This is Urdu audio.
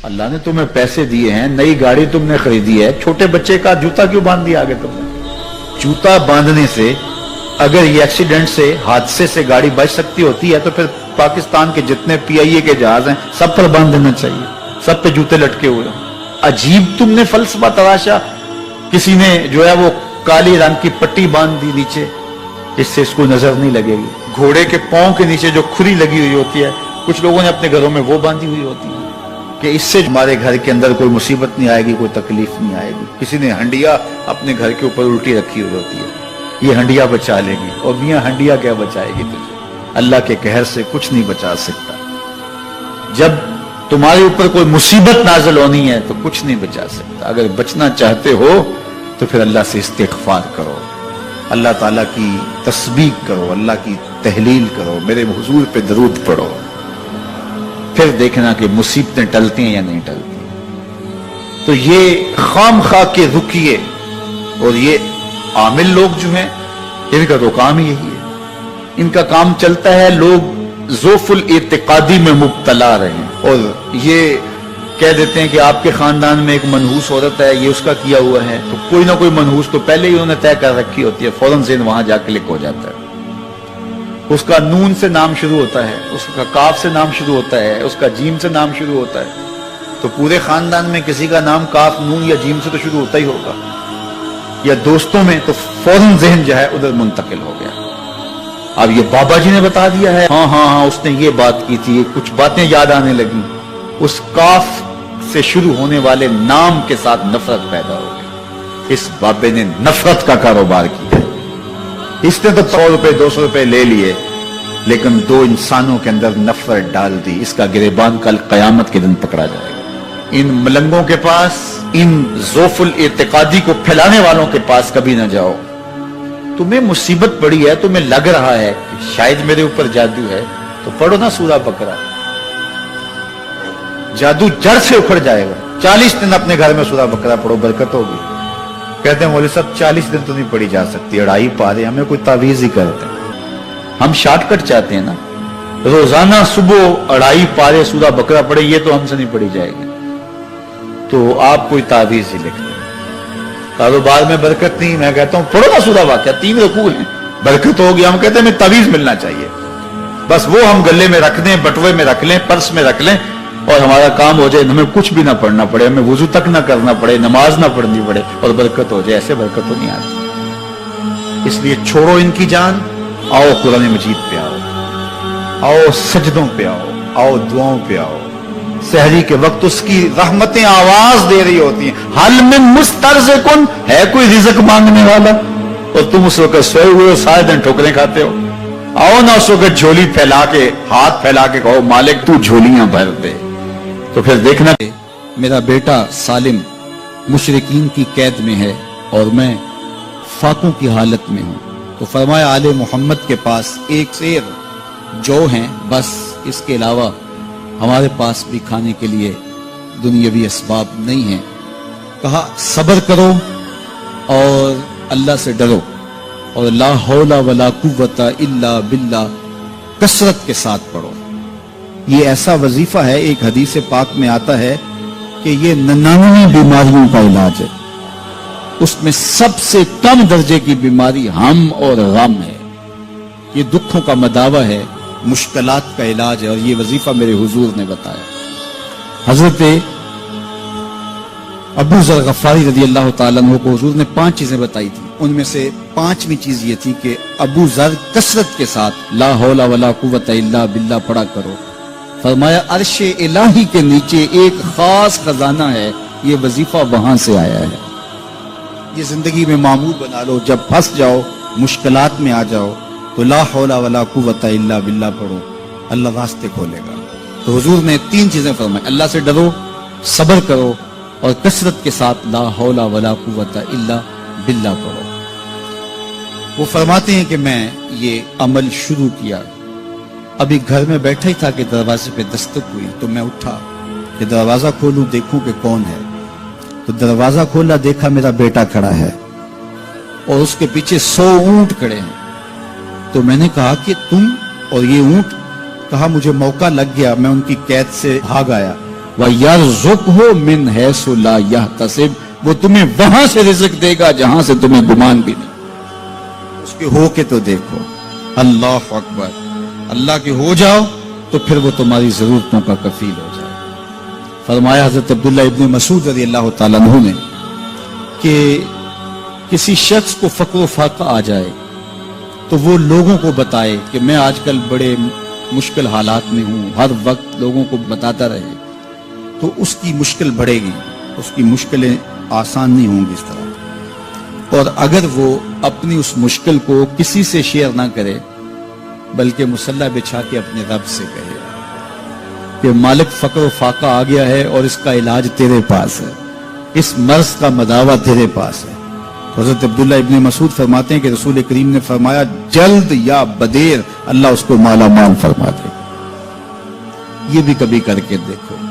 اللہ نے تمہیں پیسے دیے ہیں, نئی گاڑی تم نے خریدی ہے, چھوٹے بچے کا جوتا کیوں باندھ دیا آگے تم نے؟ جوتا باندھنے سے اگر یہ ایکسیڈنٹ سے, حادثے سے گاڑی بچ سکتی ہوتی ہے تو پھر پاکستان کے جتنے پی آئی اے کے جہاز ہیں سب پر باندھ دینا چاہیے, سب پہ جوتے لٹکے ہوئے ہوں. عجیب تم نے فلسفہ تراشا. کسی نے جو ہے وہ کالی رنگ کی پٹی باندھ دی نیچے, اس سے اس کو نظر نہیں لگے گی. گھوڑے کے پاؤں کے نیچے جو کھری لگی ہوئی ہوتی ہے, کچھ لوگوں نے اپنے گھروں میں وہ باندھی ہوئی ہوتی ہے کہ اس سے ہمارے گھر کے اندر کوئی مصیبت نہیں آئے گی, کوئی تکلیف نہیں آئے گی. کسی نے ہنڈیا اپنے گھر کے اوپر الٹی رکھی ہوئی ہوتی ہے, یہ ہنڈیا بچا لے گی. اور میاں ہنڈیا کیا بچائے گی تجھے؟ اللہ کے قہر سے کچھ نہیں بچا سکتا. جب تمہارے اوپر کوئی مصیبت نازل ہونی ہے تو کچھ نہیں بچا سکتا. اگر بچنا چاہتے ہو تو پھر اللہ سے استغفار کرو, اللہ تعالیٰ کی تسبیح کرو, اللہ کی تحلیل کرو, میرے حضور پہ درود پڑھو, پھر دیکھنا کہ مصیبتیں ٹلتی ہیں یا نہیں ٹلتی. تو یہ خام خواہ کے رکیے اور یہ عامل لوگ جو ہیں ان کا تو کام ہی یہی ہے. ان کا کام چلتا ہے لوگ ذوف الاعتقادی میں مبتلا رہے ہیں, اور یہ کہہ دیتے ہیں کہ آپ کے خاندان میں ایک منحوس عورت ہے, یہ اس کا کیا ہوا ہے, تو کوئی نہ کوئی منحوس تو پہلے ہی انہوں نے طے کر رکھی ہوتی ہے, فوراً ذہن وہاں جا کلک ہو جاتا ہے. اس کا نون سے نام شروع ہوتا ہے, اس کا کاف سے نام شروع ہوتا ہے, اس کا جیم سے نام شروع ہوتا ہے, تو پورے خاندان میں کسی کا نام کاف, نون یا جیم سے تو شروع ہوتا ہی ہوگا, یا دوستوں میں, تو فوراً ذہن جو ہے ادھر منتقل ہو گیا. اب یہ بابا جی نے بتا دیا ہے, ہاں ہاں ہاں اس نے یہ بات کی تھی, کچھ باتیں یاد آنے لگی. اس کاف سے شروع ہونے والے نام کے ساتھ نفرت پیدا ہو گئی. اس بابے نے نفرت کا کاروبار کیا. اس نے تو 100 روپے 200 روپے لے لیے, لیکن 2 انسانوں کے اندر نفرت ڈال دی. اس کا گریبان کل قیامت کے دن پکڑا جائے گا. ان ملنگوں کے پاس, ان ذوف الاعتقادی کو پھیلانے والوں کے پاس کبھی نہ جاؤ. تمہیں مصیبت پڑی ہے, تمہیں لگ رہا ہے کہ شاید میرے اوپر جادو ہے, تو پڑھو نا سورہ بقرہ, جادو جڑ سے اکھڑ جائے گا. 40 دن اپنے گھر میں سورہ بقرہ پڑھو, برکت ہوگی. کہتے ہیں مولوی صاحب 40 دن تو نہیں پڑھی جا سکتی, 2.5 پارے, ہمیں کوئی تعویذ ہی کرتے ہیں. ہم شارٹ کٹ چاہتے ہیں نا, روزانہ صبح 2.5 پارے سورہ بقرہ پڑھے, یہ تو ہم سے نہیں پڑھی جائے گی. تو آپ کوئی تعویذ ہی لکھ دیں. کاروبار میں برکت نہیں, میں کہتا ہوں پڑھو نا سورہ واقعہ, 3 رکوع ہیں, برکت ہوگی. ہم کہتے ہیں ہمیں تعویذ ملنا چاہیے, بس وہ ہم گلے میں رکھ دیں, بٹوے میں رکھ لیں, پرس میں رکھ لیں, اور ہمارا کام ہو جائے, ہمیں کچھ بھی نہ پڑھنا پڑے, ہمیں وضو تک نہ کرنا پڑے, نماز نہ پڑھنی پڑے, اور برکت ہو جائے. ایسے برکت تو نہیں آتی. اس لیے چھوڑو ان کی جان, آؤ قرآن مجید پہ آؤ, آؤ سجدوں پہ آؤ, آؤ دعاؤں پہ آؤ. سحری کے وقت اس کی رحمتیں آواز دے رہی ہوتی ہیں, حل من مسترزقن, ہے کوئی رزق مانگنے والا, اور تم اس وقت سوئے ہوئے ہو, سارے دن ٹھوکریں کھاتے ہو. آؤ نا اس وقت جھولی پھیلا کے, ہاتھ پھیلا کے کہو مالک تو جھولیاں بھر دے. تو پھر دیکھنا, میرا بیٹا سالم مشرکین کی قید میں ہے اور میں فاقوں کی حالت میں ہوں. تو فرمایا آل محمد کے پاس 1 سیر جو ہیں, بس اس کے علاوہ ہمارے پاس بھی کھانے کے لیے دنیاوی اسباب نہیں ہیں. کہا صبر کرو اور اللہ سے ڈرو, اور لا حول ولا قوت الا باللہ کثرت کے ساتھ پڑھو. یہ ایسا وظیفہ ہے, ایک حدیث پاک میں آتا ہے کہ یہ 99 بیماریوں کا علاج ہے. اس میں سب سے کم درجے کی بیماری ہم اور غم ہے. یہ دکھوں کا مداوع ہے, مشکلات کا علاج ہے, اور یہ وظیفہ میرے حضور نے بتایا. حضرت ابو ذر غفاری رضی اللہ تعالیٰ عنہ کو حضور نے 5 چیزیں بتائی تھی. ان میں سے 5ویں چیز یہ تھی کہ ابو ذر کثرت کے ساتھ لا حول ولا قوت الا باللہ پڑھا کرو. فرمایا عرش الہی کے نیچے ایک خاص خزانہ ہے, یہ وظیفہ وہاں سے آیا ہے. یہ زندگی میں معمول بنا لو, جب پھنس جاؤ, مشکلات میں آ جاؤ, تو لا حول ولا قوت الا باللہ پڑھو, اللہ راستے کھولے گا. تو حضور نے 3 چیزیں فرمائی, اللہ سے ڈرو, صبر کرو, اور کثرت کے ساتھ لا حول ولا قوت الا باللہ پڑھو. وہ فرماتے ہیں کہ میں یہ عمل شروع کیا, ابھی گھر میں بیٹھا ہی تھا کہ دروازے پہ دستک ہوئی, تو میں اٹھا کہ دروازہ کھولوں دیکھوں کہ کون ہے. تو دروازہ کھولا, دیکھا میرا بیٹا کھڑا ہے اور اس کے پیچھے 100 اونٹ کھڑے ہیں. تو میں نے کہا کہ تم اور یہ اونٹ؟ کہا مجھے موقع لگ گیا, میں ان کی قید سے بھاگ آیا. وَيَرْزُقْهُ مِنْ حَيْثُ لَا يَحْتَسِبُ، وہ تمہیں وہاں سے رزق دے گا جہاں سے تمہیں گمان بھی نہیں۔ اس کے ہو کے تو دیکھو، اللہ اکبر، اللہ کے ہو جاؤ تو پھر وہ تمہاری ضرورتوں کا کفیل ہو جائے۔ فرمایا حضرت عبداللہ ابن مسعود رضی اللہ تعالیٰ عنہ نے کہ کسی شخص کو فقر و فاقہ آ جائے تو وہ لوگوں کو بتائے کہ میں آج کل بڑے مشکل حالات میں ہوں، ہر وقت لوگوں کو بتاتا رہے تو اس کی مشکل بڑھے گی، اس کی مشکلیں آسان نہیں ہوں گی اس طرح۔ اور اگر وہ اپنی اس مشکل کو کسی سے شیئر نہ کرے بلکہ مصلی بچھا کے اپنے رب سے کہے کہ مالک فقر و فاقہ آ گیا ہے اور اس کا علاج تیرے پاس ہے، اس مرض کا مداوع تیرے پاس ہے۔ حضرت عبداللہ ابن مسعود فرماتے ہیں کہ رسول کریم نے فرمایا جلد یا بدیر اللہ اس کو مالا مال فرما دے۔ یہ بھی کبھی کر کے دیکھو۔